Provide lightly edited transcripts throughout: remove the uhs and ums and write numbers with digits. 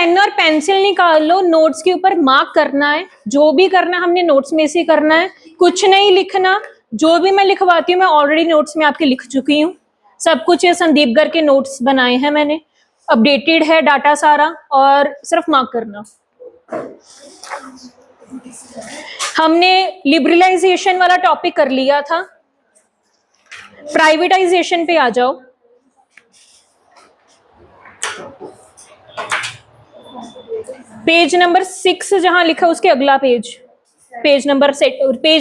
Pen और pencil निकाल लो, notes के ऊपर मार्क करना है, जो भी करना हमने नोट्स में से करना है, कुछ नहीं लिखना। जो भी मैं लिखवाती हूँ मैं ऑलरेडी नोट्स में आपके लिख चुकी हूँ, सब कुछ ये संदीप गर के नोट्स बनाए हैं मैंने, अपडेटेड है डाटा सारा, और सिर्फ मार्क करना। हमने लिबरलाइजेशन वाला टॉपिक कर लिया था, प्राइवेटाइजेशन पे आ जाओ। पेज नंबर 6 जहां लिखा उसके अगला पेज, पेज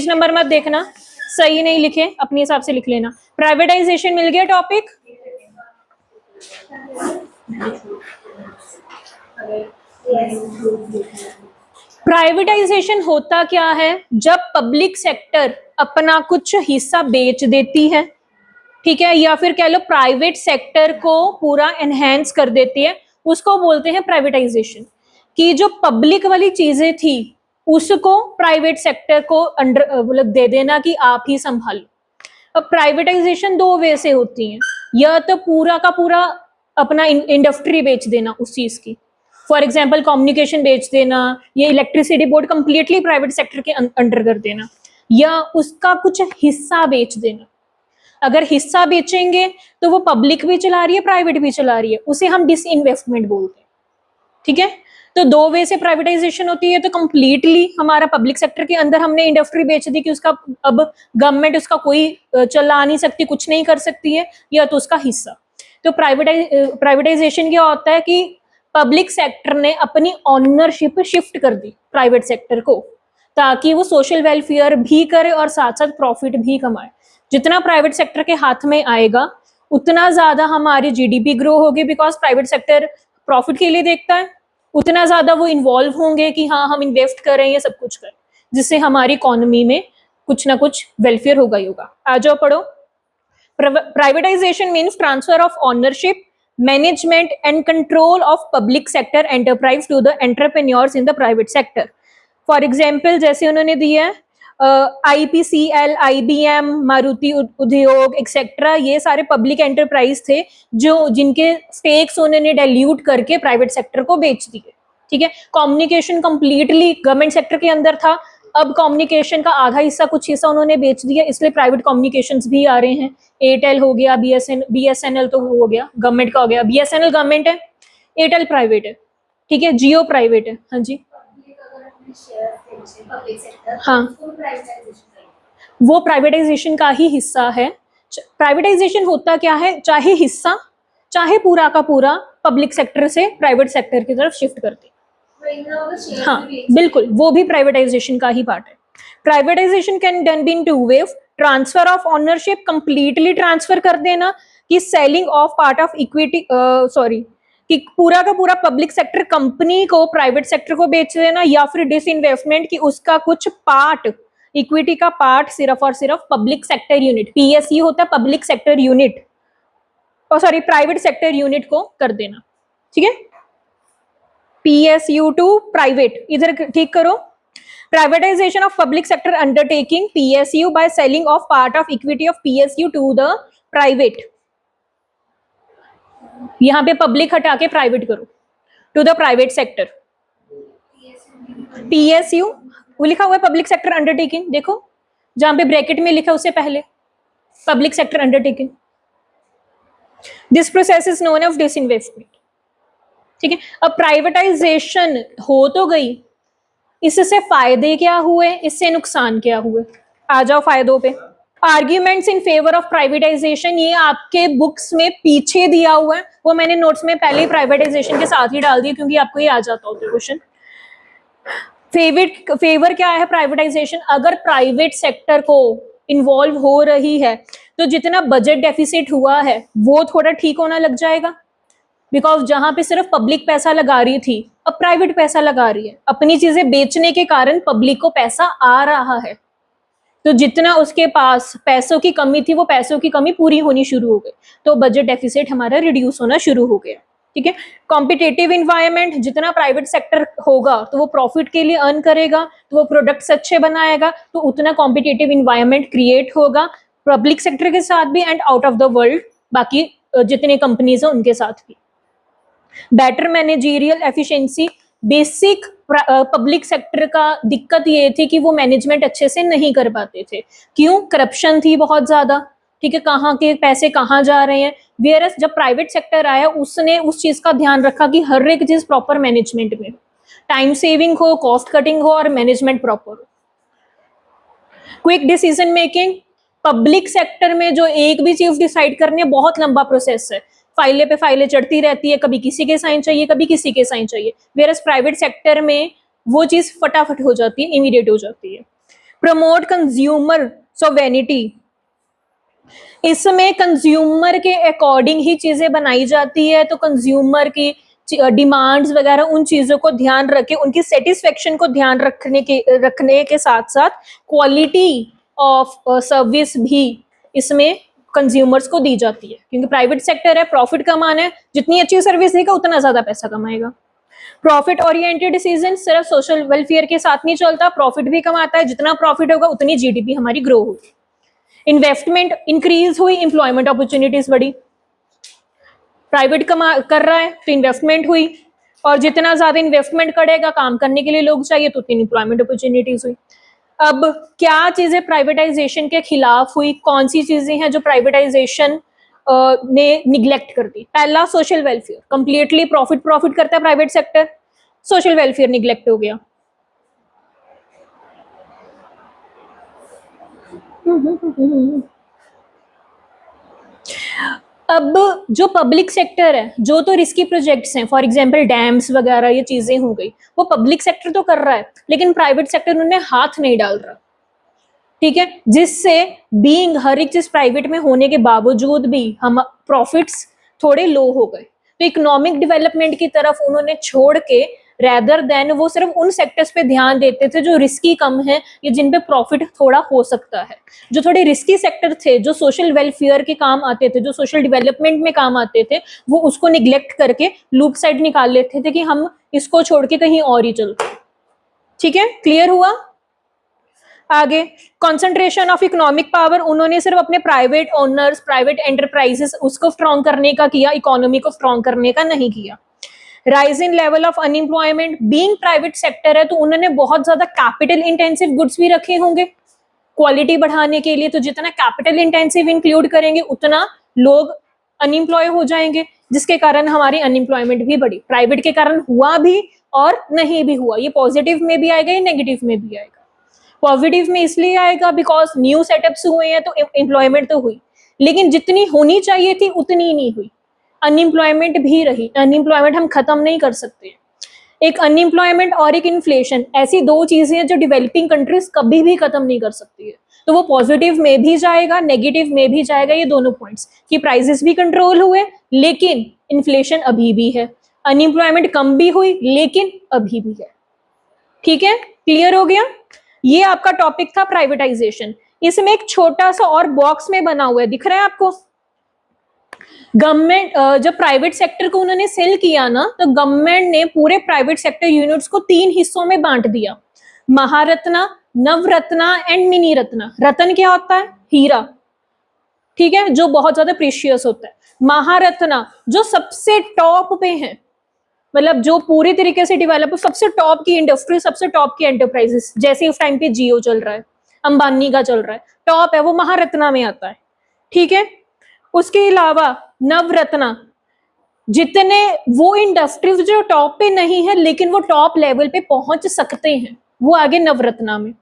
नंबर मत देखना, सही नहीं लिखे अपने हिसाब से लिख लेना। प्राइवेटाइजेशन मिल गया टॉपिक। प्राइवेटाइजेशन होता क्या है? जब पब्लिक सेक्टर अपना कुछ हिस्सा बेच देती है, ठीक है, या फिर कह लो प्राइवेट सेक्टर को पूरा एनहेंस कर देती है, उसको बोलते हैं प्राइवेटाइजेशन। कि जो पब्लिक वाली चीजें थी उसको प्राइवेट सेक्टर को अंडर मतलब दे देना कि आप ही संभालो। अब प्राइवेटाइजेशन दो वे से होती है, या तो पूरा का पूरा अपना इंडस्ट्री बेच देना उस चीज की, फॉर एग्जाम्पल कम्युनिकेशन बेच देना, ये electricity board completely private sector के अंडर कर देना, या उसका कुछ हिस्सा बेच देना। अगर हिस्सा बेचेंगे तो वो पब्लिक भी चला रही है, प्राइवेट भी चला रही है, उसे हम डिसइन्वेस्टमेंट बोलते हैं, ठीक है। तो दो वे से प्राइवेटाइजेशन होती है, तो कंप्लीटली हमारा पब्लिक सेक्टर के अंदर हमने इंडस्ट्री बेच दी कि उसका अब गवर्नमेंट उसका कोई चला नहीं सकती, कुछ नहीं कर सकती है, या तो उसका हिस्सा। तो प्राइवेटाइजेशन क्या होता है कि पब्लिक सेक्टर ने अपनी ऑनरशिप शिफ्ट कर दी प्राइवेट सेक्टर को, ताकि वो सोशल वेलफेयर भी करे और साथ साथ प्रॉफिट भी कमाए। जितना प्राइवेट सेक्टर के हाथ में आएगा उतना ज्यादा हमारी जीडीपी ग्रो होगी, बिकॉज प्राइवेट सेक्टर प्रॉफिट के लिए देखता है, उतना ज्यादा वो इन्वॉल्व होंगे कि हाँ हम इन्वेस्ट करें, ये सब कुछ करें, जिससे हमारी इकोनॉमी में कुछ ना कुछ वेलफेयर होगा ही होगा। आ जाओ पढ़ो। Privatization means transfer of ownership, management and control of public sector enterprise to the entrepreneurs in the private sector. For example जैसे उन्होंने दिया है IPCL, IBM, मारुति उद्योग एक्सेट्रा, ये सारे पब्लिक एंटरप्राइज थे जो जिनके स्टेक्स उन्होंने डाइल्यूट करके प्राइवेट सेक्टर को बेच दिए, ठीक है। कम्युनिकेशन कंप्लीटली गवर्नमेंट सेक्टर के अंदर था, अब कम्युनिकेशन का आधा हिस्सा कुछ हिस्सा उन्होंने बेच दिया, इसलिए प्राइवेट कम्युनिकेशंस भी आ रहे हैं। एयरटेल हो गया, BSNL तो हो गया गवर्नमेंट का हो गया, BSNL गवर्नमेंट है, एयरटेल प्राइवेट है, ठीक है, जियो प्राइवेट है। हाँ जी, हाँ वो प्राइवेटाइजेशन का ही हिस्सा है। प्राइवेटाइजेशन होता क्या है, चाहे हिस्सा चाहे पूरा का पूरा पब्लिक सेक्टर से प्राइवेट सेक्टर की तरफ शिफ्ट करते। हाँ बिल्कुल, वो भी प्राइवेटाइजेशन का ही पार्ट है। Privatization can done be in two ways, transfer of ownership, completely transfer कर देना, कि selling of part of equity, कि पूरा का पूरा पब्लिक सेक्टर कंपनी को प्राइवेट सेक्टर को बेच देना, या फिर डिसइन्वेस्टमेंट, कि उसका कुछ पार्ट, इक्विटी का पार्ट सिर्फ और सिर्फ पब्लिक सेक्टर यूनिट, PSU होता है public sector unit, sorry private sector unit को कर देना, ठीक है। PSU टू प्राइवेट, इधर ठीक करो। Privatization of public sector undertaking PSU by selling of part of equity of PSU to the private, यहां पे पब्लिक हटा के प्राइवेट करो, to the private sector. PSU वो लिखा हुआ है पब्लिक सेक्टर अंडरटेकिंग, देखो जहां पे ब्रैकेट में लिखा उससे पहले public sector undertaking. This process is known of disinvestment, ठीक है। अब प्राइवेटाइजेशन हो तो गई, इससे फायदे क्या हुए, इससे नुकसान क्या हुए, आ जाओ फायदों पे। Arguments in favour of privatisation, ये आपके बुक्स में पीछे दिया हुआ है, वो मैंने नोट्स में पहले ही प्राइवेटाइजेशन के साथ ही डाल दिया, क्योंकि आपको ये आ जाता होता है क्वेश्चन। फेवर क्या है प्राइवेटाइजेशन, अगर प्राइवेट सेक्टर को इन्वॉल्व हो रही है तो जितना बजट डेफिसिट हुआ है वो थोड़ा ठीक होना लग जाएगा, बिकॉज जहां पे सिर्फ पब्लिक पैसा लगा रही थी अब प्राइवेट पैसा लगा रही है, अपनी चीजें बेचने के कारण पब्लिक को पैसा आ रहा है, तो जितना उसके पास पैसों की कमी थी वो पैसों की कमी पूरी होनी शुरू हो गई, तो बजट डेफिसिट हमारा रिड्यूस होना शुरू हो गया, ठीक है। कॉम्पिटेटिव इन्वायरमेंट, जितना प्राइवेट सेक्टर होगा तो वो प्रॉफिट के लिए अर्न करेगा, तो वो प्रोडक्ट्स अच्छे बनाएगा, तो उतना कॉम्पिटेटिव इन्वायरमेंट क्रिएट होगा पब्लिक सेक्टर के साथ भी and out of the world, बाकी जितने कंपनीज हैं उनके साथ भी। Better managerial efficiency, basic public sector का दिक्कत ये थी कि वो मैनेजमेंट अच्छे से नहीं कर पाते थे। क्यों? करप्शन थी बहुत ज्यादा, ठीक है, कहाँ के पैसे कहाँ जा रहे हैं। वेयरस जब प्राइवेट सेक्टर आया उसने उस चीज का ध्यान रखा कि हर एक चीज प्रॉपर मैनेजमेंट में, टाइम सेविंग हो, कॉस्ट कटिंग हो और मैनेजमेंट प्रॉपर हो। Quick decision making, public sector में जो एक भी चीज डिसाइड करनी है बहुत लंबा प्रोसेस है, फाइलें पे फाइलें चढ़ती रहती है, कभी किसी के साइन चाहिए कभी किसी के साइन चाहिए। वेयरस प्राइवेट सेक्टर में वो चीज फटाफट हो जाती है, इमीडिएट हो जाती है। प्रमोट कंज्यूमर सोवेनिटी, इसमें कंज्यूमर के अकॉर्डिंग ही चीजें बनाई जाती है, तो कंज्यूमर की डिमांड्स वगैरह उन चीजों को ध्यान रखे, उनकी सेटिस्फेक्शन को ध्यान रखने के साथ साथ क्वालिटी ऑफ सर्विस भी इसमें कंज्यूमर्स को दी जाती है, क्योंकि प्राइवेट सेक्टर है, प्रॉफिट कमाना है, जितनी अच्छी सर्विस देगा उतना ज्यादा पैसा कमाएगा। प्रॉफिट ओरिएंटेड डिसीजन सिर्फ सोशल वेलफेयर के साथ नहीं चलता, प्रॉफिट भी कमाता है, जितना प्रॉफिट होगा उतनी जीडीपी हमारी ग्रो होगी। इन्वेस्टमेंट इंक्रीज हुई, इंप्लॉयमेंट अपॉर्चुनिटीज बढ़ी, प्राइवेट कर रहा है तो इन्वेस्टमेंट हुई, और जितना ज्यादा इन्वेस्टमेंट करेगा, काम करने के लिए लोग चाहिए तो उतनी इंप्लॉयमेंट अपॉर्चुनिटीज हुई। अब क्या चीजें प्राइवेटाइजेशन के खिलाफ हुई, कौन सी चीजें हैं जो प्राइवेटाइजेशन ने निग्लेक्ट कर दी? पहला, सोशल वेलफेयर, कंप्लीटली प्रॉफिट करता है private sector, social welfare neglect हो गया। अब जो पब्लिक सेक्टर है, जो तो रिस्की प्रोजेक्ट्स हैं, फॉर एग्जांपल डैम्स वगैरह, ये चीजें हो गई, वो पब्लिक सेक्टर तो कर रहा है, लेकिन प्राइवेट सेक्टर उन्होंने हाथ नहीं डाल रहा, ठीक है, जिससे बीइंग हर एक चीज प्राइवेट में होने के बावजूद भी हम प्रॉफिट्स थोड़े लो हो गए। तो इकोनॉमिक डेवलपमेंट की तरफ उन्होंने छोड़ के, रेदर देन वो सिर्फ उन सेक्टर्स पे ध्यान देते थे जो रिस्की कम है या जिन पे प्रॉफिट थोड़ा हो सकता है। जो थोड़े रिस्की सेक्टर थे, जो सोशल वेलफेयर के काम आते थे, जो सोशल डेवलपमेंट में काम आते थे, वो उसको निग्लेक्ट करके लूप साइड निकाल लेते थे कि हम इसको छोड़ के कहीं और ही चलते। ठीक है, क्लियर हुआ? आगे, कंसंट्रेशन ऑफ इकोनॉमिक पावर, उन्होंने सिर्फ अपने प्राइवेट ओनर्स, प्राइवेट एंटरप्राइजेस उसको स्ट्रॉन्ग करने का किया, इकोनॉमी को स्ट्रॉन्ग करने का नहीं किया। Rise in level of unemployment, being private sector है तो उन्होंने बहुत ज्यादा कैपिटल इंटेंसिव गुड्स भी रखे होंगे क्वालिटी बढ़ाने के लिए, तो जितना कैपिटल इंटेंसिव इंक्लूड करेंगे उतना लोग अनएम्प्लॉय हो जाएंगे, जिसके कारण हमारी अनएम्प्लॉयमेंट भी बढ़ी। प्राइवेट के कारण हुआ भी और नहीं भी हुआ, ये पॉजिटिव में भी आएगा, ये नेगेटिव में भी आएगा। पॉजिटिव में इसलिए आएगा बिकॉज न्यू सेटअप्स हुए हैं तो एम्प्लॉयमेंट तो हुई, लेकिन जितनी होनी चाहिए थी उतनी नहीं हुई, अनएम्प्लॉयमेंट भी रही। अनएम्प्लॉयमेंट हम खत्म नहीं कर सकते। एक अनएम्प्लॉयमेंट और एक इन्फ्लेशन, ऐसी दो चीजें हैं जो डेवलपिंग कंट्रीज कभी भी खत्म नहीं कर सकती है, तो वो पॉजिटिव में भी जाएगा, नेगेटिव में भी जाएगा। ये दोनों पॉइंट्स कि प्राइसेस भी कंट्रोल हुए लेकिन इन्फ्लेशन अभी भी है, अनएम्प्लॉयमेंट कम भी हुई लेकिन अभी भी है। ठीक है, क्लियर हो गया? ये आपका टॉपिक था प्राइवेटाइजेशन। इसमें एक छोटा सा और बॉक्स में बना हुआ है, दिख रहा है आपको? गवर्नमेंट जब प्राइवेट सेक्टर को उन्होंने सेल किया ना, तो गवर्नमेंट ने पूरे प्राइवेट सेक्टर यूनिट्स को 3 हिस्सों में बांट दिया, महारत्ना, नवरत्ना एंड मिनी रत्ना। रत्न क्या होता है? हीरा, ठीक है, जो बहुत ज्यादा प्रीशियस होता है। महारत्ना जो सबसे टॉप पे है, मतलब जो पूरी तरीके से डेवलप, सबसे टॉप की इंडस्ट्री, सबसे टॉप की एंटरप्राइजेस, जैसे उस टाइम पे जियो चल रहा है, अंबानी का चल रहा है, टॉप है, वो महारत्ना में आता है। ठीक है, उसके अलावा नवरत्ना, जितने वो इंडस्ट्रीज जो टॉप पे नहीं है लेकिन वो टॉप लेवल पे पहुंच सकते हैं, वो आगे नवरत्ना में।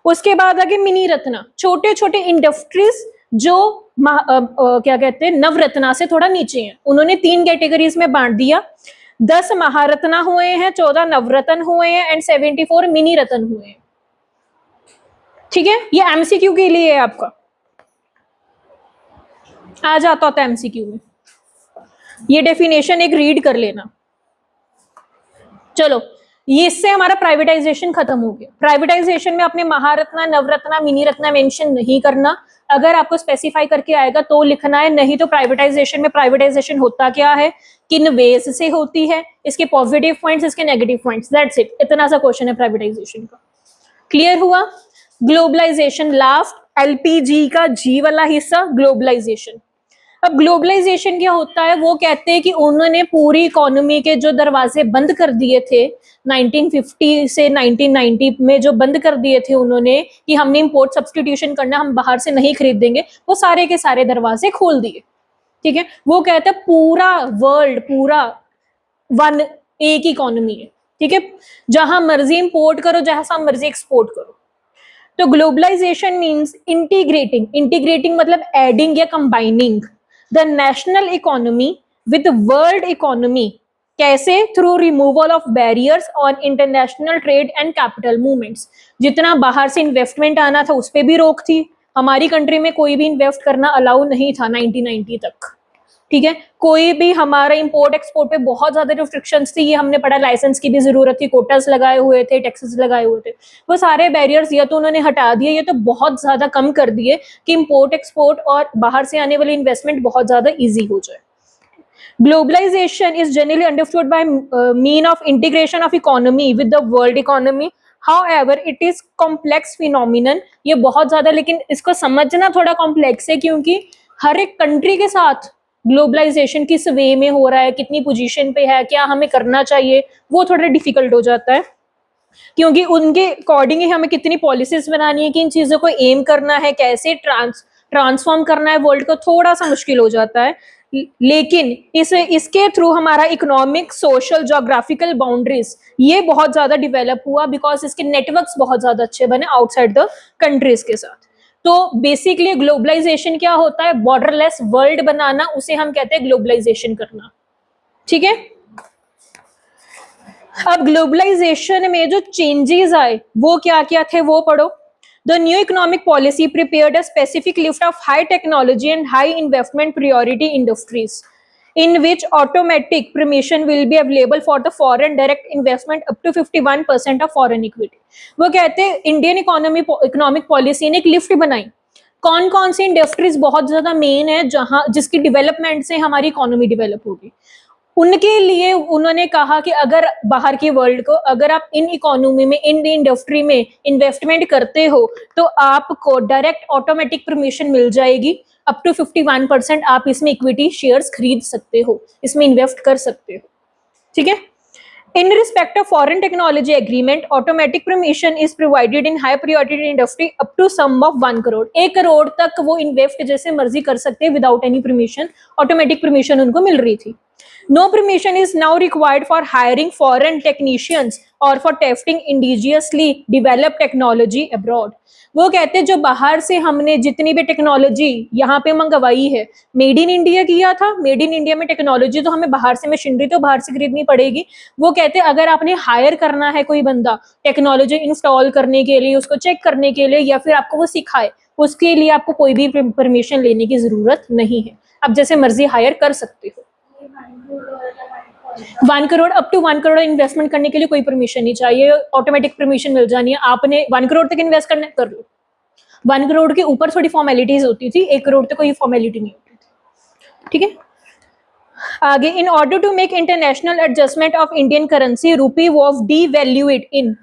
उसके बाद आगे मिनी रत्ना, छोटे छोटे इंडस्ट्रीज जो क्या कहते हैं, नवरत्ना से थोड़ा नीचे हैं, उन्होंने 3 कैटेगरीज में बांट दिया। 10 महारत्ना हुए हैं, 14 नवरत्न हुए हैं एंड 74 मिनी रत्न हुए हैं। ठीक है, ये एमसीक्यू के लिए है, आपका आ जाता होता है एमसीक्यू में। ये डेफिनेशन एक रीड कर लेना। चलो, ये इससे हमारा प्राइवेटाइजेशन खत्म हो गया। प्राइवेटाइजेशन में अपने महारत्ना, नवरत्ना, मिनी रत्ना मेंशन नहीं करना, अगर आपको स्पेसिफाई करके आएगा तो लिखना है, नहीं तो प्राइवेटाइजेशन में प्राइवेटाइजेशन होता क्या है, किन वेज से होती है, इसके पॉजिटिव पॉइंट्स, इसके नेगेटिव पॉइंट्स, दैट्स इट। इतना सा क्वेश्चन है प्राइवेटाइजेशन का। क्लियर हुआ? ग्लोबलाइजेशन लास्ट, एलपीजी का जी वाला हिस्सा ग्लोबलाइजेशन। अब ग्लोबलाइजेशन क्या होता है, वो कहते हैं कि उन्होंने पूरी इकोनॉमी के जो दरवाजे बंद कर दिए थे 1950 से 1990 में, जो बंद कर दिए थे उन्होंने कि हमने इंपोर्ट सब्सटीट्यूशन करना, हम बाहर से नहीं खरीदेंगे, वो सारे के सारे दरवाजे खोल दिए। ठीक है, वो कहते हैं पूरा वर्ल्ड, पूरा वन एक इकोनॉमी है। ठीक है, जहां मर्जी इंपोर्ट करो, जहां मर्जी एक्सपोर्ट करो। तो ग्लोबलाइजेशन मीन्स इंटीग्रेटिंग मतलब एडिंग या combining the national economy with world economy. कैसे? Through removal of barriers on international trade and capital movements. जितना बाहर से इन्वेस्टमेंट आना था उस पर भी रोक थी, हमारी कंट्री में कोई भी इन्वेस्ट करना अलाउ नहीं था 1990 तक। ठीक है, कोई भी हमारा इंपोर्ट एक्सपोर्ट पे बहुत ज्यादा रिस्ट्रिक्शंस थी, ये हमने पढ़ा, लाइसेंस की भी जरूरत थी, कोटास लगाए हुए थे, टैक्सेस लगाए हुए थे, वो सारे बैरियर्स या तो उन्होंने हटा दिए या तो बहुत ज्यादा कम कर दिए कि इंपोर्ट एक्सपोर्ट और बाहर से आने वाली इन्वेस्टमेंट बहुत ज्यादा ईजी हो जाए। Globalization is generally understood by mean of integration of economy with the world economy. However it is complex phenomenon, ये बहुत ज्यादा, लेकिन इसको समझना थोड़ा कॉम्प्लेक्स है, क्योंकि हर एक कंट्री के साथ ग्लोबलाइजेशन किस वे में हो रहा है, कितनी पोजीशन पे है, क्या हमें करना चाहिए, वो थोड़ा डिफिकल्ट हो जाता है, क्योंकि उनके अकॉर्डिंग ही हमें कितनी पॉलिसीज बनानी है, किन चीजों को एम करना है, कैसे ट्रांसफॉर्म करना है वर्ल्ड को, थोड़ा सा मुश्किल हो जाता है। लेकिन इसके थ्रू हमारा इकोनॉमिक, सोशल, जोग्राफिकल बाउंड्रीज ये बहुत ज्यादा डेवलप हुआ, बिकॉज इसके नेटवर्क्स बहुत ज्यादा अच्छे बने आउटसाइड द कंट्रीज के साथ। तो बेसिकली ग्लोबलाइजेशन क्या होता है? बॉर्डरलेस वर्ल्ड बनाना, उसे हम कहते हैं ग्लोबलाइजेशन करना। ठीक है, अब ग्लोबलाइजेशन में जो चेंजेस आए वो क्या क्या थे वो पढ़ो। The new economic policy prepared a specific list of high technology and high investment priority industries in which automatic permission will be available for the foreign direct investment up to 51% of foreign equity। वो कहते हैं Indian economic policy ने एक lift बनाई, कौन कौन सी industries बहुत ज्यादा मेन है जहां जिसकी डेवलपमेंट से हमारी इकोनॉमी डेवलप होगी, उनके लिए उन्होंने कहा कि अगर बाहर की वर्ल्ड को, अगर आप इन इकोनॉमी में, इन इंडस्ट्री में इन्वेस्टमेंट करते हो तो आपको डायरेक्ट ऑटोमेटिक परमिशन मिल जाएगी, अप टू 51% आप इसमें इक्विटी शेयर्स खरीद सकते हो, इसमें इन्वेस्ट कर सकते हो। ठीक है, in respect of foreign technology agreement, automatic permission is provided in high priority industry up to sum of 1 crore। 1 crore तक वो इन्वेस्ट जैसे मर्जी कर सकते हैं without any permission, automatic permission उनको मिल रही थी। No permission is now required for hiring foreign technicians or for testing indigenously developed technology abroad। वो कहते हैं जो बाहर से हमने जितनी भी टेक्नोलॉजी यहाँ पे मंगवाई है, मेड इन इंडिया किया था, मेड इन इंडिया में टेक्नोलॉजी तो हमें बाहर से, मशीनरी तो बाहर से खरीदनी पड़ेगी। वो कहते हैं अगर आपने हायर करना है कोई बंदा टेक्नोलॉजी इंस्टॉल करने के लिए, उसको चेक करने के लिए, या फिर आपको वो सिखाए, उसके लिए आपको कोई भी परमिशन लेने की जरूरत नहीं है, आप जैसे मर्जी हायर कर सकते हो। 1 crore, up to 1 crore investment करने के लिए कोई परमिशन नहीं चाहिए, ऑटोमेटिक परमिशन मिल जानी है। आपने 1 करोड़ तक इन्वेस्ट करना कर लो, 1 करोड़ के ऊपर थोड़ी फॉर्मेलिटीज होती थी, 1 करोड़ तक कोई फॉर्मेलिटी नहीं होती थी। ठीक है, आगे, in order to make international adjustment of Indian currency, rupee was devalued in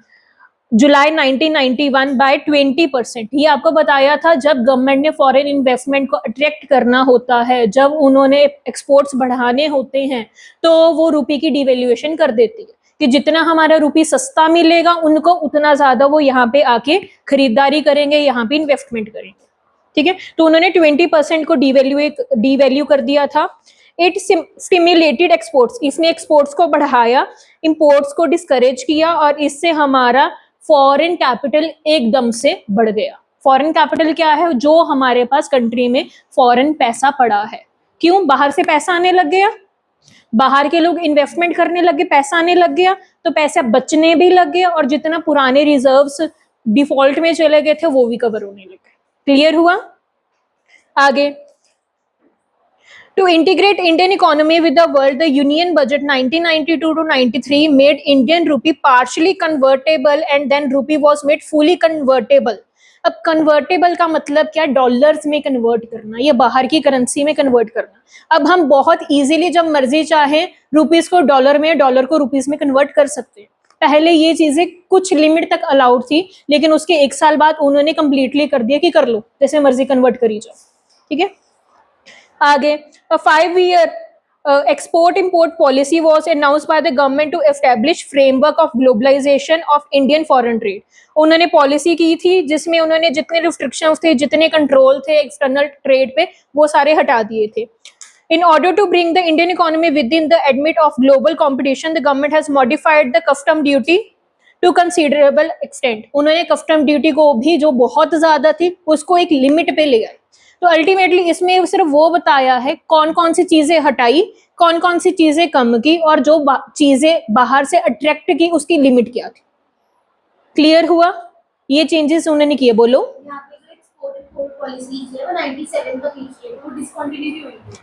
July 1991 by 20%। ये आपको बताया था, जब गवर्नमेंट ने फॉरेन इन्वेस्टमेंट को अट्रैक्ट करना होता है, जब उन्होंने एक्सपोर्ट्स बढ़ाने होते हैं, तो वो रुपये की डिवैल्यूएशन कर देती है कि जितना हमारा रुपये सस्ता मिलेगा उनको उतना ज्यादा वो यहाँ पे आके खरीदारी करेंगे, यहाँ पे इन्वेस्टमेंट करेंगे। ठीक है, तो उन्होंने 20% को डिवैल्यू कर दिया था। इट स्टिमुलेटेड एक्सपोर्ट्स, इसने एक्सपोर्ट्स को बढ़ाया, इंपोर्ट्स को डिस्करेज किया, और इससे हमारा फॉरेन कैपिटल एकदम से बढ़ गया। फॉरेन कैपिटल क्या है? जो हमारे पास कंट्री में फॉरेन पैसा पड़ा है। क्यों? बाहर से पैसा आने लग गया, बाहर के लोग इन्वेस्टमेंट करने लगे, पैसा आने लग गया, तो पैसा बचने भी लग गया, और जितना पुराने रिजर्व्स डिफॉल्ट में चले गए थे वो भी कवर होने लगे। क्लियर हुआ? आगे, to integrate Indian economy with the world, the Union Budget 1992 to 93 made Indian rupee partially convertible and then rupee was made fully convertible। अब कन्वर्टेबल का मतलब क्या? डॉलर्स में कन्वर्ट करना, या बाहर की करेंसी में कन्वर्ट करना। अब हम बहुत इजीली जब मर्जी चाहे रुपीस को डॉलर में, डॉलर को रुपीस में कन्वर्ट कर सकते हैं। पहले ये चीजें कुछ लिमिट तक अलाउड थी, लेकिन उसके 1 साल बाद उन्होंने कंप्लीटली कर दिया कि कर लो, जैसे मर्जी कन्वर्ट करी जाओ। ठीक है, आगे, a 5-year export import policy was announced by the government to establish framework of globalization of Indian foreign trade. उन्होंने पॉलिसी की थी जिसमें उन्होंने जितने रिस्ट्रिक्शंस थे, जितने कंट्रोल थे एक्सटर्नल ट्रेड पे, वो सारे हटा दिए थे. In order to bring the Indian economy within the ambit of global competition, the government has modified the custom duty to considerable extent. उन्होंने कस्टम ड्यूटी को भी, जो बहुत ज्यादा थी, उसको एक लिमिट पे ले आए. तो अल्टीमेटली इसमें सिर्फ वो बताया है कौन कौन सी चीजें हटाई, कौन कौन सी चीजें कम की, और जो चीजें बाहर से अट्रैक्ट की उसकी लिमिट क्या थी. क्लियर हुआ? ये चेंजेस उन्होंने किए. बोलो.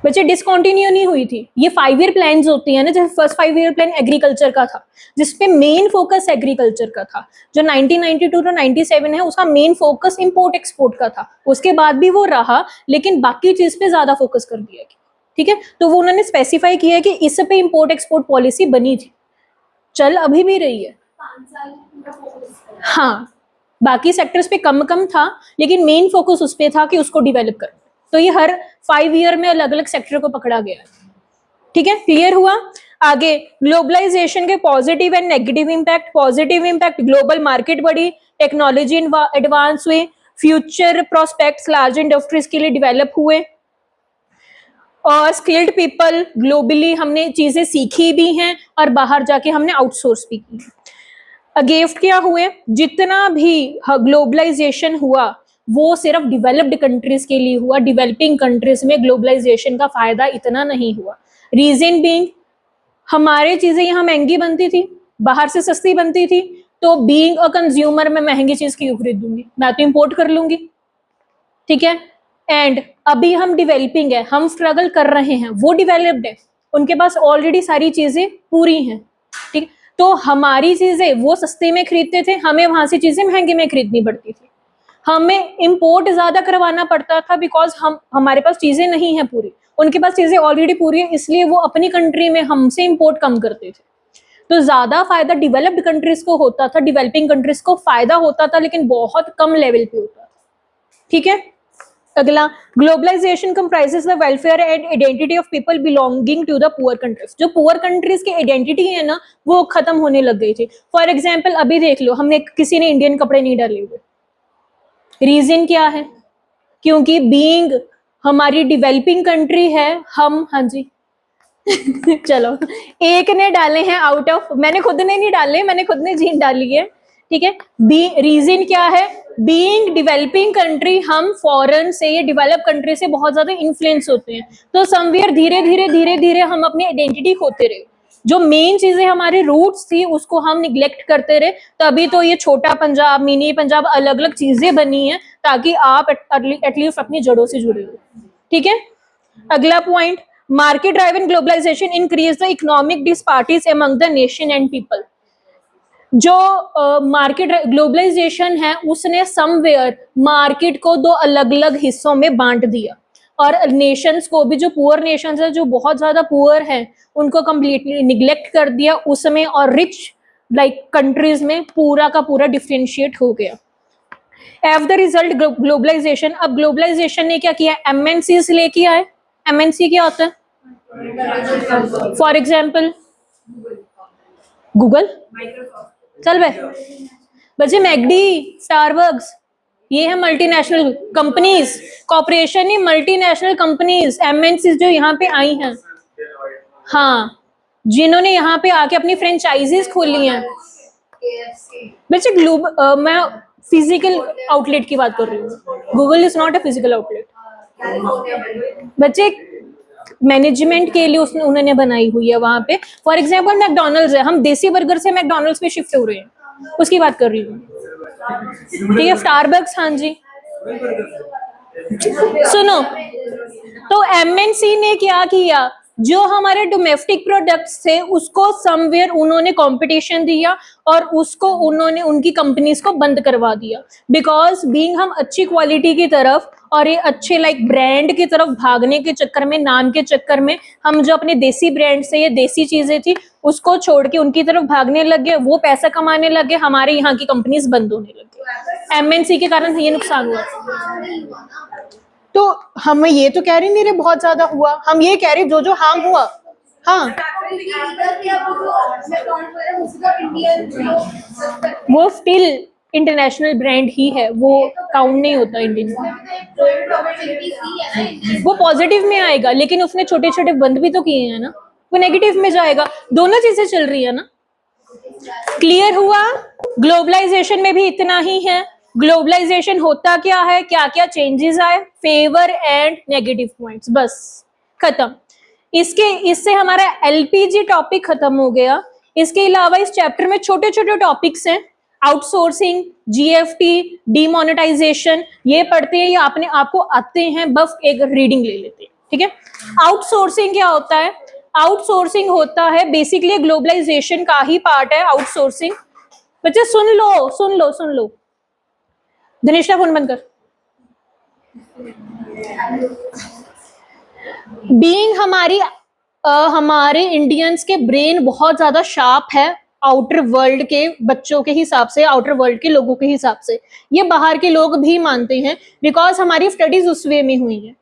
बच्चे डिसकंटिन्यू नहीं हुई थी. ये 5 ईयर प्लान होती है ना, जैसे फर्स्ट 5 ईयर प्लान एग्रीकल्चर का था जिसपे मेन फोकस एग्रीकल्चर का था. जो 1992 टू 97 है उसका मेन फोकस इंपोर्ट एक्सपोर्ट का था. उसके बाद भी वो रहा लेकिन बाकी चीज पे ज्यादा फोकस कर दिया गया. ठीक है, तो वो उन्होंने स्पेसिफाई किया है कि इस पे इंपोर्ट एक्सपोर्ट पॉलिसी बनी थी, चल अभी भी रही है. हाँ, बाकी सेक्टर्स पे कम कम था लेकिन मेन फोकस उस पे था कि उसको डेवलप कर. तो ये हर 5 ईयर में अलग अलग सेक्टर को पकड़ा गया है. ठीक है, क्लियर हुआ? आगे, ग्लोबलाइजेशन के positive and negative impact. Positive impact, global market बढ़ी, टेक्नोलॉजी एडवांस हुए, फ्यूचर प्रोस्पेक्ट्स लार्ज इंडस्ट्रीज के लिए डेवलप हुए, और स्किल्ड पीपल ग्लोबली हमने चीजें सीखी भी हैं और बाहर जाके हमने आउटसोर्स भी की. अगेंस्ट क्या हुए? जितना भी ग्लोबलाइजेशन हुआ वो सिर्फ डेवलप्ड कंट्रीज के लिए हुआ. डेवलपिंग कंट्रीज में ग्लोबलाइजेशन का फायदा इतना नहीं हुआ. रीजन बीइंग, हमारे चीजें यहाँ महंगी बनती थी, बाहर से सस्ती बनती थी, तो बीइंग अ कंज्यूमर मैं महंगी चीज क्यों खरीदूंगी, मैं तो इंपोर्ट कर लूंगी. ठीक है, एंड अभी हम डेवलपिंग है, हम स्ट्रगल कर रहे हैं, वो डेवलप्ड है, उनके पास ऑलरेडी सारी चीजें पूरी हैं. ठीक, तो हमारी चीजें वो सस्ते में खरीदते थे, हमें वहां से चीजें महंगे में खरीदनी पड़ती थी. हमें इंपोर्ट ज्यादा करवाना पड़ता था बिकॉज हमारे पास चीजें नहीं है पूरी, उनके पास चीजें ऑलरेडी पूरी है, इसलिए वो अपनी कंट्री में हमसे इंपोर्ट कम करते थे. तो ज्यादा फायदा डेवलप्ड कंट्रीज को होता था, डेवलपिंग कंट्रीज को फायदा होता था लेकिन बहुत कम लेवल पे होता था. ठीक है, अगला, globalization comprises the welfare and identity of people belonging to the poor countries. जो पुअर कंट्रीज की आइडेंटिटी है ना वो खत्म होने लग गई थी. फॉर एग्जाम्पल अभी देख लो, हमने किसी ने इंडियन कपड़े नहीं डाले हुए. रीजन क्या है? क्योंकि बीइंग हमारी डेवलपिंग कंट्री है, हम, हाँ जी चलो, एक ने डाले हैं आउट ऑफ, मैंने खुद ने नहीं डाले, मैंने खुद ने जीन डाली है. ठीक है, रीजन क्या है? बीइंग डेवलपिंग कंट्री हम फॉरेन से, ये डेवलप कंट्री से बहुत ज्यादा इन्फ्लुएंस होते हैं. तो समवेयर धीरे धीरे धीरे धीरे हम अपनी आइडेंटिटी खोते रहे. जो मेन चीजें हमारे रूट्स थी उसको हम निग्लेक्ट करते रहे. तभी तो ये छोटा पंजाब, मिनी पंजाब, अलग अलग चीजें बनी हैं ताकि आप एटलीस्ट अपनी जड़ों से जुड़े हो. ठीक है, अगला point, market driven globalisation increase the economic disparities among the nation and people. जो मार्केट ग्लोबलाइजेशन है उसने समवेयर मार्केट को दो अलग अलग हिस्सों में बांट दिया, और नेशंस को भी, जो पुअर नेशंस है, जो बहुत ज्यादा पुअर हैं, उनको कंप्लीटली निग्लेक्ट कर दिया उसमें, और रिच लाइक कंट्रीज में पूरा का पूरा डिफरेंशिएट हो गया. एज द रिजल्ट ग्लोबलाइजेशन, अब ग्लोबलाइजेशन ने क्या किया? एमएनसीज लेके आए. एमएनसी क्या होता है? फॉर एग्जाम्पल गूगल, चल भाई बच्चे, मैकडी, स्टारबक्स, ये है मल्टीनेशनल कंपनीज. कॉर्पोरेशन ही मल्टीनेशनल कंपनीज, एमएनसी जो यहाँ पे आई हैं, हाँ, जिन्होंने यहाँ पे आके अपनी फ्रेंचाइजीज खोली हैं. बच्चे मैं फिजिकल आउटलेट की बात कर रही हूँ. Google is not a physical outlet. बच्चे मैनेजमेंट के लिए उन्होंने बनाई हुई है वहां पे. फॉर एग्जाम्पल मैकडोनल्ड्स है, हम देसी बर्गर से मैकडोनल्ड्स पे शिफ्ट हो रहे हैं, उसकी बात कर रही हूँ. ठीक है, स्टारबक्स, हाँ जी, सुनो, तो एमएनसी ने क्या किया? जो हमारे डोमेस्टिक प्रोडक्ट्स थे उसको समवेयर उन्होंने कंपटीशन दिया और उसको उन्होंने उनकी कंपनीज को बंद करवा दिया. बिकॉज बीइंग हम अच्छी क्वालिटी की तरफ और ये अच्छे लाइक ब्रांड की तरफ भागने के चक्कर में, नाम के चक्कर में, हम जो अपने देसी ब्रांड से ये देसी चीजें थी उसको छोड़ के उनकी तरफ भागने लग गए, वो पैसा कमाने लग गए, हमारे यहाँ की कंपनीज बंद होने लग गई. एमएनसी के कारण ये नुकसान हुआ. तो हम ये तो कह रहे नहीं रहे बहुत ज्यादा हुआ, हम ये कह रहे जो जो हार्म हुआ। हाँ, वो स्टिल इंटरनेशनल ब्रांड ही है, वो काउंट नहीं होता इंडियन में। वो पॉजिटिव में आएगा, लेकिन उसने छोटे छोटे बंद भी तो किए हैं ना, वो नेगेटिव में जाएगा। दोनों चीजें चल रही है ना। क्लियर हुआ? ग्लोबलाइजेशन में भी इतना ही है। ग्लोबलाइजेशन होता क्या है, क्या क्या चेंजेस आए, फेवर एंड नेगेटिव पॉइंट्स, बस खत्म। इससे हमारा एलपीजी टॉपिक खत्म हो गया। इसके अलावा इस चैप्टर में छोटे छोटे टॉपिक्स हैं, आउटसोर्सिंग, जीएफटी, डीमोनेटाइजेशन, ये पढ़ते हैं, ये आपने आपको आते हैं, बस एक रीडिंग ले लेते हैं, ठीक है। आउटसोर्सिंग क्या होता है? आउटसोर्सिंग होता है बेसिकली ग्लोबलाइजेशन का ही पार्ट है आउटसोर्सिंग। बच्चे सुन लो सुन लो सुन लो। धनिष्ठा फोन बंद कर। बीइंग हमारे इंडियंस के ब्रेन बहुत ज्यादा शार्प है आउटर वर्ल्ड के बच्चों के हिसाब से, आउटर वर्ल्ड के लोगों के हिसाब से, ये बाहर के लोग भी मानते हैं, बिकॉज हमारी स्टडीज उस वे में हुई है।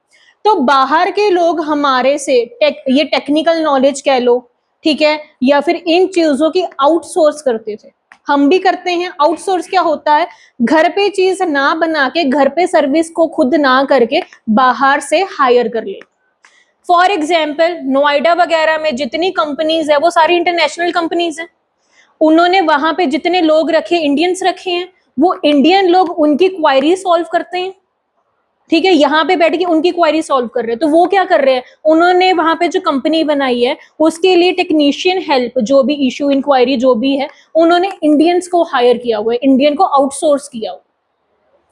तो बाहर के लोग हमारे से ये टेक्निकल नॉलेज कह लो, ठीक है, या फिर इन चीजों की आउटसोर्स करते थे, हम भी करते हैं। आउटसोर्स क्या होता है? घर पे चीज ना बना के, घर पे सर्विस को खुद ना करके बाहर से हायर कर ले। फॉर एग्जाम्पल नोएडा वगैरह में जितनी कंपनीज है वो सारी इंटरनेशनल कंपनीज हैं। उन्होंने वहां पे जितने लोग रखे, इंडियंस रखे हैं, वो इंडियन लोग उनकी क्वायरी सॉल्व करते हैं, ठीक है, यहाँ पे बैठ के उनकी क्वायरी सॉल्व कर रहे हैं। तो वो क्या कर रहे हैं, उन्होंने वहां पे जो कंपनी बनाई है उसके लिए टेक्नीशियन हेल्प, जो भी इशू इंक्वायरी जो भी है, उन्होंने इंडियंस को हायर किया हुआ है, इंडियन को आउटसोर्स किया हुआ,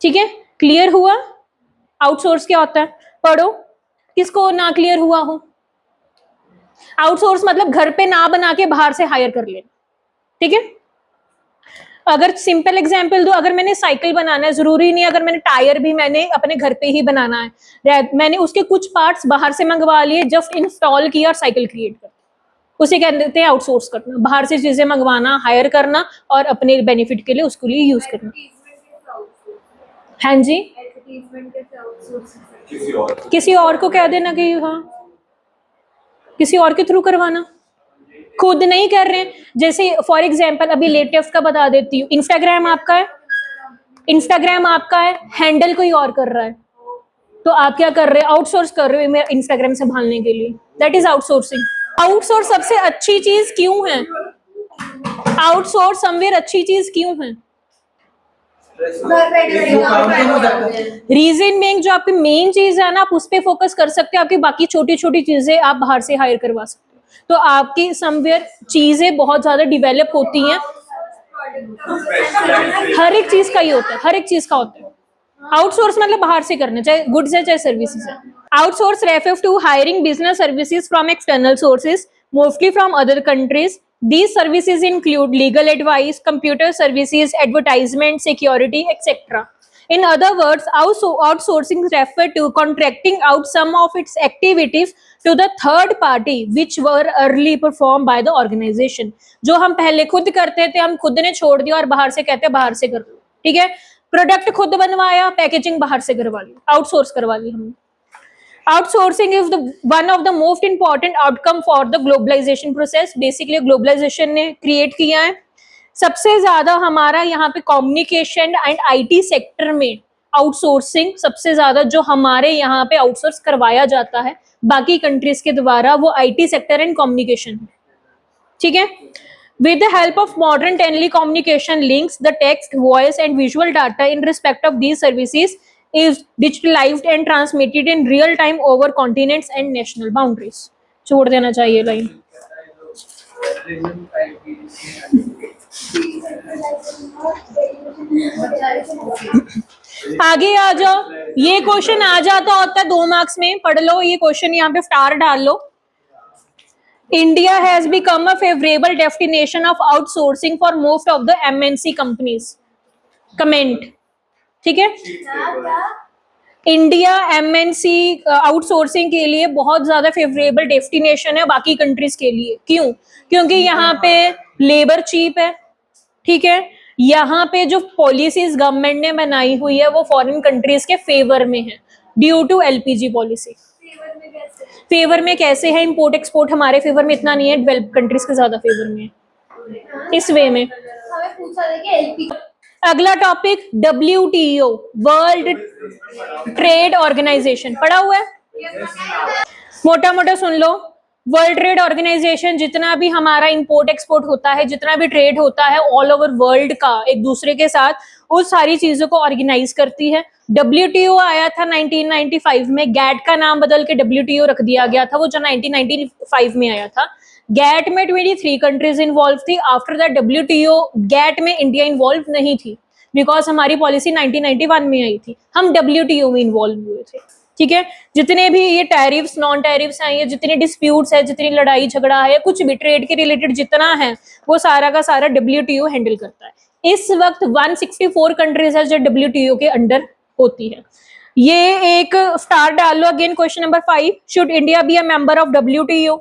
ठीक है। क्लियर हुआ आउटसोर्स क्या होता है? पढ़ो, किसको ना क्लियर हुआ हो। आउटसोर्स मतलब घर पे ना बना के बाहर से हायर कर लेना, ठीक है। अगर सिंपल एग्जांपल दो, अगर मैंने साइकिल बनाना है, जरूरी नहीं अगर मैंने टायर भी मैंने अपने घर पे ही बनाना है, मैंने उसके कुछ पार्ट्स बाहर से मंगवा लिए, जस्ट इंस्टॉल किया और साइकिल क्रिएट कर, उसे कह देते हैं आउटसोर्स करना। बाहर से चीजें मंगवाना, हायर करना और अपने बेनिफिट के लिए उसके लिए यूज करना। हाँ जी, किसी और को कह देना कि हाँ, किसी और के थ्रू करवाना, खुद नहीं कर रहे हैं। जैसे फॉर एग्जांपल अभी लेटेस्ट का बता देती हूँ, इंस्टाग्राम आपका है, इंस्टाग्राम आपका है, हैंडल कोई और कर रहा है, तो आप क्या कर रहे हैं? आउटसोर्स कर रहे हो मेरा इंस्टाग्राम संभालने के लिए, दैट इज आउटसोर्सिंग। आउटसोर्स सबसे अच्छी चीज क्यों है? आउटसोर्स समवेयर अच्छी चीज क्यों है? रीजन में जो आपकी मेन चीज है ना, आप उस पर फोकस कर सकते हो, आपकी बाकी छोटी छोटी चीजें आप बाहर से हायर करवा सकते हो, तो आपकी समवेयर चीजें बहुत ज्यादा डिवेलप होती हैं। हर एक चीज का ही होता है, हर एक चीज का होता है। आउटसोर्स मतलब बाहर से करना, चाहे गुड्स है चाहे सर्विसेज है। Outsource refers to hiring business services from external sources, mostly from other countries. These services include legal advice, computer services, advertisement, security, etc. In other words, outsourcing refers to contracting out some of its activities to the third party which were early performed by the organization. जो हम पहले खुद करते थे, हम खुद ने छोड़ दिया और बाहर से कहते हैं बाहर से कर लो, ठीक है। प्रोडक्ट खुद बनवाया, पैकेजिंग बाहर से करवा ली, आउटसोर्स करवा ली हमने। Outsourcing is one of the most important outcome for the globalization process. Basically globalization ने create किया है। सबसे ज्यादा हमारा यहाँ पे कम्युनिकेशन एंड आईटी सेक्टर में आउटसोर्सिंग सबसे ज्यादा जो हमारे यहाँ पे आउटसोर्स करवाया जाता है बाकी कंट्रीज के द्वारा, वो आईटी सेक्टर एंड कम्युनिकेशन, ठीक है। With the help of modern telecommunication links, the text, voice, and visual data in respect of these services is digitalized and transmitted in real time over continents and national boundaries. छोड़ देना चाहिए line. आगे आ जाओ, ये question आ जाता होता है 2 marks में, पढ़ लो ये क्वेश्चन, यहाँ पे स्टार डाल लो। India has become a favorable destination of outsourcing for most of the MNC companies. Comment, ठीक है। इंडिया एमएनसी आउटसोर्सिंग के लिए बहुत ज्यादा फेवरेबल डेस्टिनेशन है बाकी कंट्रीज के लिए। क्यों? क्योंकि यहाँ पे लेबर चीप है, ठीक है, यहाँ पे जो पॉलिसीज गवर्नमेंट ने बनाई हुई है वो फॉरेन कंट्रीज के फेवर में है। Due to LPG policy. Favour में कैसे है? इंपोर्ट एक्सपोर्ट हमारे फेवर में इतना नहीं है, डेवलप कंट्रीज के ज्यादा फेवर में है, इस वे में। हमें पूछा था कि एलपी। अगला topic WTO, world trade organization, पढ़ा हुआ है? मोटा मोटा सुन लो। वर्ल्ड ट्रेड ऑर्गेनाइजेशन जितना भी हमारा इंपोर्ट एक्सपोर्ट होता है, जितना भी ट्रेड होता है ऑल ओवर वर्ल्ड का एक दूसरे के साथ, उस सारी चीजों को ऑर्गेनाइज करती है। WTO आया था 1995 में, गैट का नाम बदल के WTO रख दिया गया था, वो जो 1995 में आया था। गैट में 23 कंट्रीज इन्वॉल्व थी। आफ्टर दैट WTO गैट में इंडिया इन्वॉल्व नहीं थी, बिकॉज हमारी पॉलिसी 1991 में आई थी, हम WTO में इन्वॉल्व हुए थे। ठीक है, जितने भी ये टैरिफ्स नॉन टैरिफ्स हैं, ये जितने डिस्प्यूट्स है, जितनी लड़ाई झगड़ा है, कुछ भी ट्रेड के रिलेटेड जितना है, वो सारा का सारा WTO हैंडल करता है। इस वक्त 164 कंट्रीज है जो WTO के अंडर होती है। ये एक स्टार डाल लो। Again question number 5, should India be a member of WTO?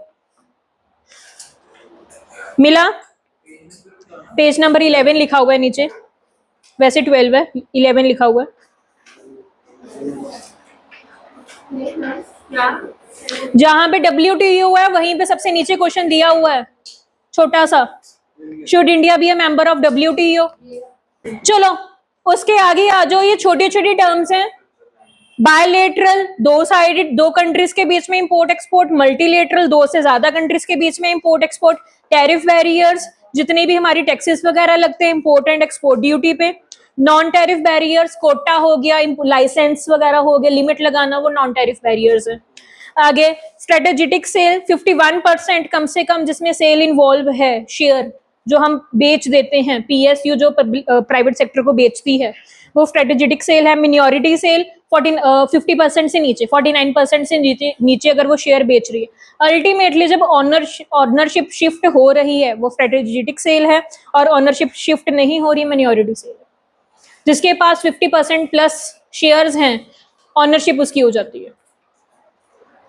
मिला? पेज नंबर 11 लिखा हुआ है नीचे, वैसे 12 है, 11 लिखा हुआ है। जहां पे WTO है वहीं पे सबसे नीचे क्वेश्चन दिया हुआ है छोटा सा, should India be a member of WTO? चलो उसके आगे आ जाओ। ये छोटी छोटी टर्म्स हैं। बायलेटरल, दो साइडेड, दो कंट्रीज के बीच में इंपोर्ट एक्सपोर्ट। मल्टीलेटरल, दो से ज्यादा कंट्रीज के बीच में इंपोर्ट एक्सपोर्ट। टैरिफ बैरियर्स, जितने भी हमारी टैक्सेस वगैरह लगते हैं इंपोर्ट एंड एक्सपोर्ट ड्यूटी पे। नॉन टैरिफ बैरियर्स, कोटा हो गया, लाइसेंस वगैरह हो गया, लिमिट लगाना, वो नॉन टैरिफ बैरियर्स है। आगे स्ट्रेटेजिक सेल, 51% कम से कम जिसमें सेल इन्वॉल्व है, शेयर जो हम बेच देते हैं, PSU जो प्राइवेट सेक्टर को बेचती है, वो स्ट्रेटेजिक सेल है। मिनॉरिटी सेल 50% से नीचे, 49% से नीचे अगर वो शेयर बेच रही है। अल्टीमेटली जब ऑनरशिप शिफ्ट हो रही है वो स्ट्रेटेजिक सेल है, और ऑनरशिप शिफ्ट नहीं हो रही मिनॉरिटी सेल है। जिसके पास 50% प्लस शेयर्स हैं, ऑनरशिप उसकी हो जाती है।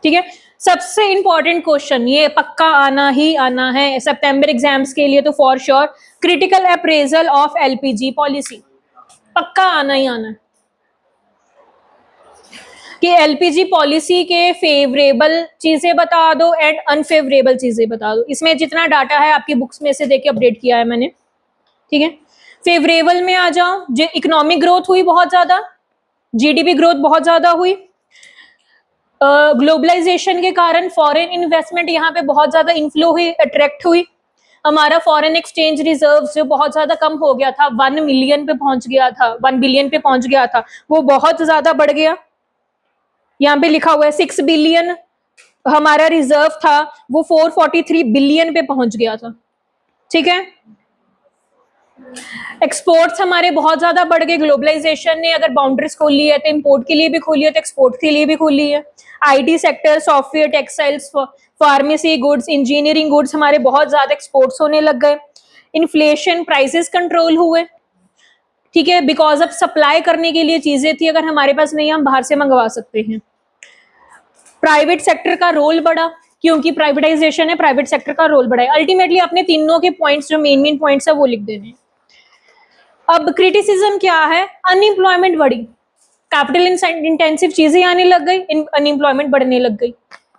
ठीक है, सबसे इंपॉर्टेंट क्वेश्चन, ये पक्का आना ही आना है सितंबर एग्जाम्स के लिए, तो for sure critical appraisal of LPG policy, पक्का आना ही आना है कि LPG पॉलिसी के फेवरेबल चीजें बता दो एंड अनफेवरेबल चीजें बता दो। इसमें जितना डाटा है आपकी बुक्स में से देके अपडेट किया है मैंने। ठीक है, फेवरेबल में आ जाओ। जो इकोनॉमिक ग्रोथ हुई बहुत ज्यादा, GDP ग्रोथ बहुत ज्यादा हुई, ग्लोबलाइजेशन के कारण फॉरेन इन्वेस्टमेंट यहाँ पे बहुत ज्यादा इनफ्लो हुई, अट्रैक्ट हुई। हमारा फॉरेन एक्सचेंज रिजर्व जो बहुत ज्यादा कम हो गया था, 1 मिलियन पे पहुंच गया था, 1 बिलियन पे पहुंच गया था, वो बहुत ज्यादा बढ़ गया। यहाँ पे लिखा हुआ है 6 बिलियन हमारा रिजर्व था, वो 443 बिलियन पे पहुंच गया था। ठीक है, एक्सपोर्ट्स हमारे बहुत ज्यादा बढ़ गए। ग्लोबलाइजेशन ने अगर बाउंड्रीज खोली है तो इंपोर्ट के लिए भी खोली है, तो एक्सपोर्ट के लिए भी खोली है। IT sector, software, textiles, pharmacy goods, engineering goods हमारे बहुत ज्यादा एक्सपोर्ट्स होने लग गए। इन्फ्लेशन, प्राइसेस कंट्रोल हुए। ठीक है, बिकॉज अब सप्लाई करने के लिए चीजें थी, अगर हमारे पास नहीं हम बाहर से मंगवा सकते हैं। प्राइवेट सेक्टर का रोल बढ़ा, क्योंकि प्राइवेटाइजेशन है, प्राइवेट सेक्टर का रोल बढ़ा है। अल्टीमेटली अपने तीनों के पॉइंट्स जो मेन पॉइंट्स है वो लिख देने। अब क्रिटिसिज्म क्या है? अनएम्प्लॉयमेंट बढ़ी, कैपिटल इंटेंसिव चीजें आने लग गई, अनएम्प्लॉयमेंट बढ़ने लग गई।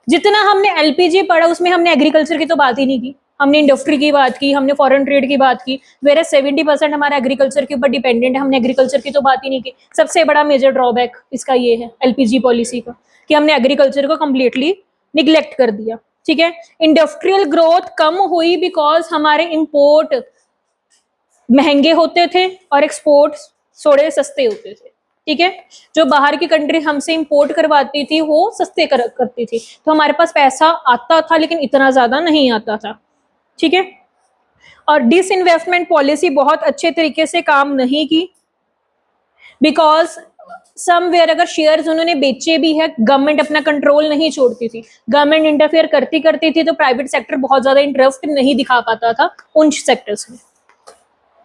जितना हमने LPG पढ़ा उसमें हमने एग्रीकल्चर की तो बात ही नहीं की, हमने इंडस्ट्री की बात की, हमने फॉरेन ट्रेड की बात की, वेरे 70% हमारा एग्रीकल्चर के ऊपर डिपेंडेंट है, हमने एग्रीकल्चर की तो बात ही नहीं की। सबसे बड़ा मेजर ड्रॉबैक इसका ये है LPG पॉलिसी का, कि हमने एग्रीकल्चर को कंप्लीटली निग्लेक्ट कर दिया। ठीक है, इंडस्ट्रियल ग्रोथ कम हुई बिकॉज हमारे इंपोर्ट महंगे होते थे और एक्सपोर्ट थोड़े सस्ते होते थे। ठीक है, जो बाहर की कंट्री हमसे इंपोर्ट करवाती थी वो सस्ते करती थी, तो हमारे पास पैसा आता था लेकिन इतना ज्यादा नहीं आता था। ठीक है, और डिसइन्वेस्टमेंट पॉलिसी बहुत अच्छे तरीके से काम नहीं की, बिकॉज समवेयर अगर शेयर्स उन्होंने बेचे भी है, गवर्नमेंट अपना कंट्रोल नहीं छोड़ती थी, गवर्नमेंट इंटरफेयर करती थी, तो प्राइवेट सेक्टर बहुत ज्यादा इंटरेस्ट नहीं दिखा पाता था उन सेक्टर्स में।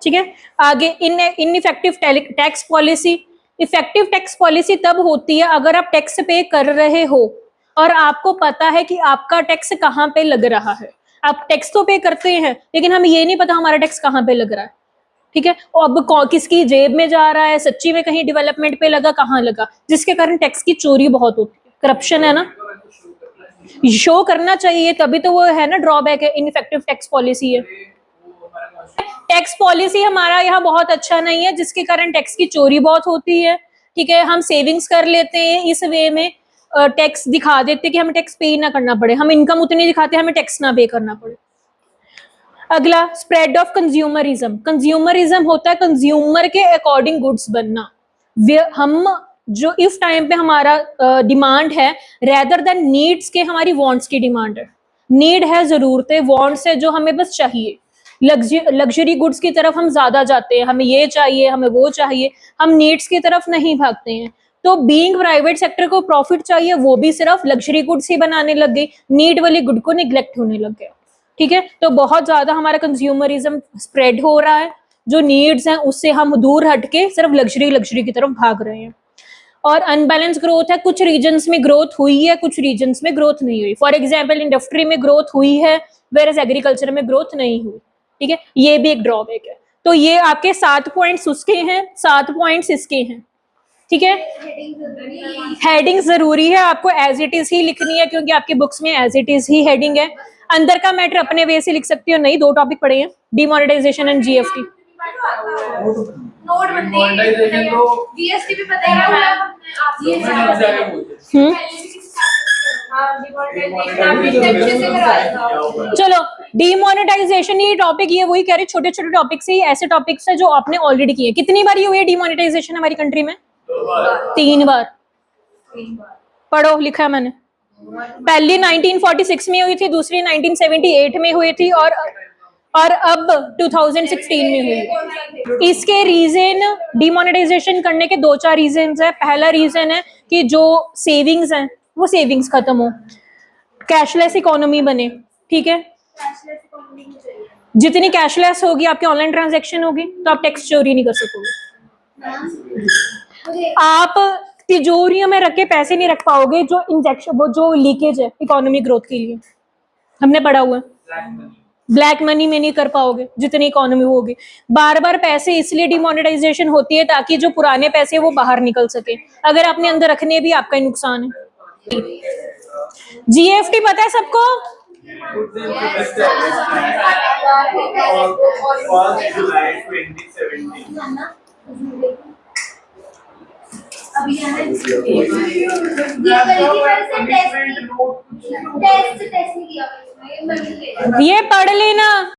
ठीक है, आगे ineffective tax policy. Effective tax policy तब होती है अगर आप टैक्स पे कर रहे हो और आपको पता है कि आपका टैक्स कहाँ पे लग रहा है। आप टैक्स तो पे करते हैं लेकिन हमें ये नहीं पता हमारा टैक्स कहाँ पे लग रहा है। ठीक है। और अब किसकी जेब में जा रहा है, सच्ची में कहीं डेवलपमेंट पे लगा, कहाँ लगा, जिसके कारण टैक्स की चोरी बहुत होती है, करप्शन है ना, शो करना चाहिए, तभी तो वो है ना, ड्रॉबैक है, इनइफेक्टिव टैक्स पॉलिसी है। टैक्स पॉलिसी हमारा यहाँ बहुत अच्छा नहीं है, जिसके कारण टैक्स की चोरी बहुत होती है, ठीक है। हम सेविंग्स कर लेते हैं इस वे में, टैक्स दिखा देते कि हमें टैक्स पे ही ना करना पड़े, हम इनकम उतनी दिखाते हैं हमें टैक्स ना पे करना पड़े। अगला, स्प्रेड ऑफ कंज्यूमरिज्म। कंज्यूमरिज्म होता है कंज्यूमर के अकॉर्डिंग गुड्स बनना। हम जो इस टाइम पे हमारा डिमांड है, रेदर देन नीड्स के, हमारी वांट्स की डिमांड है। नीड है, जरूरतें, वांट्स है जो हमें बस चाहिए। लग्जरी गुड्स की तरफ हम ज्यादा जाते हैं, हमें ये चाहिए, हमें वो चाहिए, हम नीड्स की तरफ नहीं भागते हैं। तो बीइंग प्राइवेट सेक्टर को प्रॉफिट चाहिए, वो भी सिर्फ लग्जरी गुड्स ही बनाने लग गई, नीड वाली गुड को निग्लेक्ट होने लग गया, ठीक है। तो बहुत ज्यादा हमारा कंज्यूमरिज्म स्प्रेड हो रहा है, जो नीड्स हैं उससे हम दूर हटके सिर्फ लग्जरी की तरफ भाग रहे हैं। और अनबैलेंस ग्रोथ है, कुछ रीजन्स में ग्रोथ हुई है, कुछ रीजन्स में ग्रोथ नहीं हुई। फॉर एग्जाम्पल इंडस्ट्री में ग्रोथ हुई है, वेयर एग्रीकल्चर में ग्रोथ नहीं हुई, ठीक है। ये भी एक ड्रॉबैक है। तो ये आपके 7 पॉइंट्स उसके हैं, 7 पॉइंट्स इसके हैं, ठीक है। हेडिंग जरूरी है, आपको एज इट इज ही लिखनी है, क्योंकि आपकी बुक्स में एज इट इज ही हेडिंग है। अंदर का मैटर अपने वे से लिख सकती हो, नहीं 2 टॉपिक पढ़े हैं, डिमोनेटाइजेशन एंड जीएसटी। मोनेटाइजेशन तो जीएसटी भी पता है मैम, चलो, डिमोनेटाइजेशन ये टॉपिक, ये वही कह रहे, छोटे छोटे टॉपिक से ही ऐसे टॉपिक्स है जो आपने ऑलरेडी किए। कितनी बार ये हुई है डिमोनेटाइजेशन हमारी कंट्री में? 3 बार। पढ़ो, लिखा है मैंने। पहली 1946 में हुई थी, दूसरी 1978 में हुई थी, और अब 2016 में हुई है। इसके रीजन, डिमोनेटाइजेशन करने के 2-4 रीजन है। पहला रीजन है कि जो सेविंग्स हैं वो सेविंग्स खत्म हो, कैशलेस इकोनॉमी बने, ठीक है। जितनी कैशलेस होगी, आपकी ऑनलाइन ट्रांजैक्शन होगी, तो आप टैक्स चोरी नहीं कर सकोगे। आप तिजोरियों में रख के पैसे नहीं रख पाओगे, जो इंजेक्शन, वो जो लीकेज है इकोनॉमी ग्रोथ के लिए, हमने पढ़ा हुआ है। ब्लैक मनी में नहीं कर पाओगे जितनी इकोनॉमी होगी। बार बार पैसे इसलिए डिमोनेटाइजेशन होती है ताकि जो पुराने पैसे वो बाहर निकल सके, अगर आपने अंदर रखने भी आपका ही नुकसान है। जीएफटी पता है सबको? अभी टेस्ट नहीं किया, ये पढ़ लेना।